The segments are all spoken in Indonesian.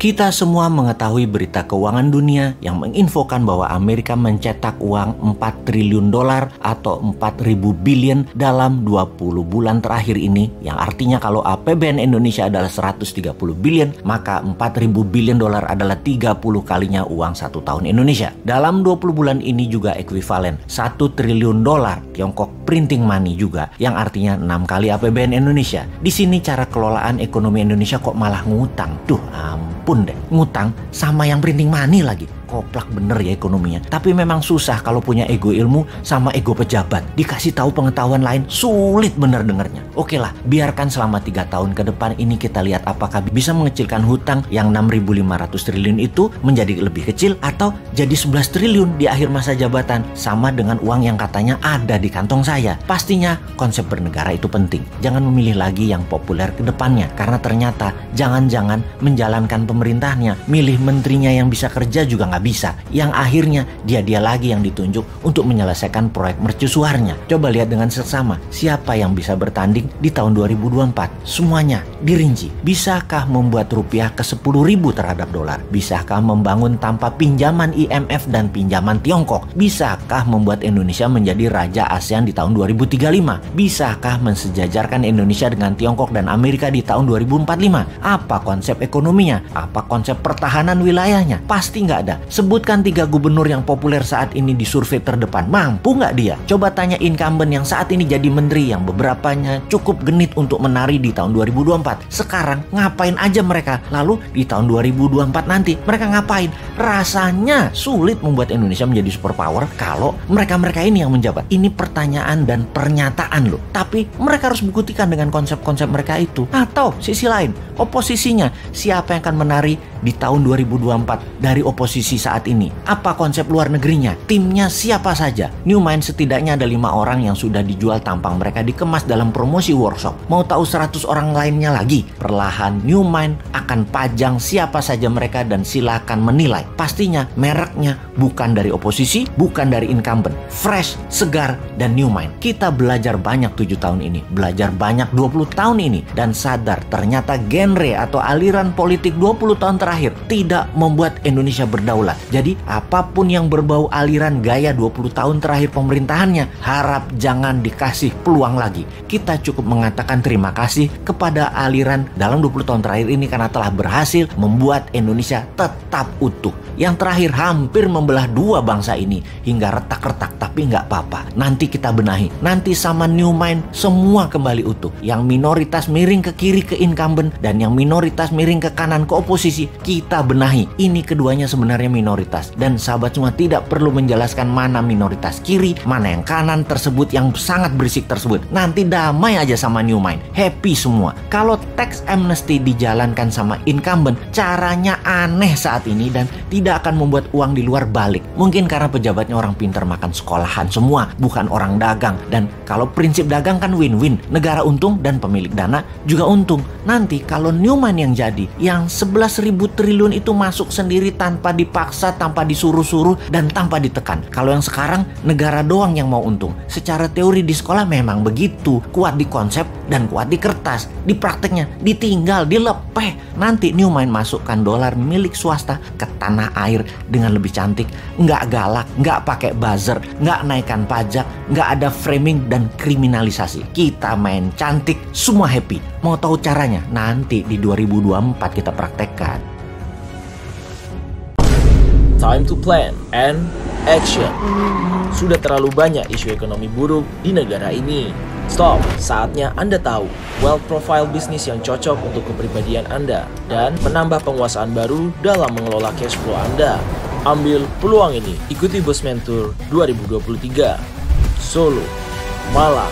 Kita semua mengetahui berita keuangan dunia yang menginfokan bahwa Amerika mencetak uang 4 triliun dolar atau 4.000 billion dalam 20 bulan terakhir ini, yang artinya kalau APBN Indonesia adalah 130 billion, maka 4.000 billion dolar adalah 30 kalinya uang 1 tahun Indonesia. Dalam 20 bulan ini juga ekuivalen 1 triliun dolar Tiongkok printing money juga, yang artinya 6 kali APBN Indonesia. Di sini cara kelolaan ekonomi Indonesia kok malah ngutang. Duh, ampun deh, ngutang sama yang printing money lagi. Koplak bener ya ekonominya. Tapi memang susah kalau punya ego ilmu sama ego pejabat. Dikasih tahu pengetahuan lain, sulit bener dengernya. Oke lah, biarkan selama 3 tahun ke depan ini kita lihat apakah bisa mengecilkan hutang yang 6.500 triliun itu menjadi lebih kecil atau jadi 11 triliun di akhir masa jabatan, sama dengan uang yang katanya ada di kantong saya. Pastinya konsep bernegara itu penting. Jangan memilih lagi yang populer ke depannya, karena ternyata jangan-jangan menjalankan pemerintahnya, milih menterinya yang bisa kerja juga nggak bisa, yang akhirnya dia lagi yang ditunjuk untuk menyelesaikan proyek mercusuarnya. Coba lihat dengan seksama siapa yang bisa bertanding di tahun 2024. Semuanya dirinci. Bisakah membuat rupiah ke 10.000 terhadap dolar? Bisakah membangun tanpa pinjaman IMF dan pinjaman Tiongkok? Bisakah membuat Indonesia menjadi raja ASEAN di tahun 2035? Bisakah mensejajarkan Indonesia dengan Tiongkok dan Amerika di tahun 2045? Apa konsep ekonominya? Apa konsep pertahanan wilayahnya? Pasti nggak ada. Sebutkan 3 gubernur yang populer saat ini di survei terdepan. Mampu nggak dia? Coba tanya incumbent yang saat ini jadi menteri, yang beberapanya cukup genit untuk menari di tahun 2024. Sekarang ngapain aja mereka? Lalu di tahun 2024 nanti mereka ngapain? Rasanya sulit membuat Indonesia menjadi superpower kalau mereka-mereka ini yang menjabat. Ini pertanyaan dan pernyataan loh. Tapi mereka harus buktikan dengan konsep-konsep mereka itu. Atau sisi lain, oposisinya. Siapa yang akan menari di tahun 2024 dari oposisi saat ini? Apa konsep luar negerinya? Timnya siapa saja? New Mind setidaknya ada 5 orang yang sudah dijual tampang mereka dikemas dalam promosi workshop. Mau tahu 100 orang lainnya lagi? Perlahan New Mind akan pajang siapa saja mereka dan silakan menilai. Pastinya mereknya bukan dari oposisi, bukan dari incumbent. Fresh, segar, dan New Mind. Kita belajar banyak 7 tahun ini, belajar banyak 20 tahun ini, dan sadar ternyata genre atau aliran politik 20 tahun terakhir tidak membuat Indonesia berdaulat. Jadi apapun yang berbau aliran gaya 20 tahun terakhir pemerintahannya, harap jangan dikasih peluang lagi. Kita cukup mengatakan terima kasih kepada aliran dalam 20 tahun terakhir ini karena telah berhasil membuat Indonesia tetap utuh. Yang terakhir hampir membelah 2 bangsa ini hingga retak-retak, tapi nggak apa-apa. Nanti kita benahi. Nanti sama New Mind semua kembali utuh. Yang minoritas miring ke kiri ke incumbent dan yang minoritas miring ke kanan ke oposisi, kita benahi. Ini keduanya sebenarnya minoritas. Dan sahabat semua tidak perlu menjelaskan mana minoritas kiri, mana yang kanan tersebut yang sangat berisik tersebut. Nanti damai aja sama New Mind. Happy semua. Kalau tax amnesty dijalankan sama incumbent, caranya aneh saat ini dan tidak akan membuat uang di luar balik. Mungkin karena pejabatnya orang pintar makan sekolahan semua, bukan orang dagang. Dan kalau prinsip dagang kan win-win. Negara untung dan pemilik dana juga untung. Nanti kalau New Mind yang jadi, yang 11.000 triliun itu masuk sendiri tanpa dipaksa, tanpa disuruh-suruh, dan tanpa ditekan. Kalau yang sekarang negara doang yang mau untung. Secara teori di sekolah memang begitu. Kuat di konsep dan kuat di kertas. Di prakteknya ditinggal, dilepeh. Nanti New Mind masukkan dolar milik swasta ke tanah air dengan lebih cantik. Nggak galak, nggak pakai buzzer, nggak naikkan pajak, nggak ada framing dan kriminalisasi. Kita main cantik, semua happy. Mau tahu caranya? Nanti di 2024 kita praktekkan. Time to plan and action. Sudah terlalu banyak isu ekonomi buruk di negara ini. Stop, saatnya Anda tahu wealth profile bisnis yang cocok untuk kepribadian Anda dan menambah penguasaan baru dalam mengelola cash flow Anda. Ambil peluang ini, ikuti Bosman Tour 2023. Solo, Malang,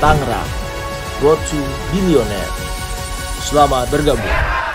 Tangerang, Road to Billionaire. Selamat bergabung.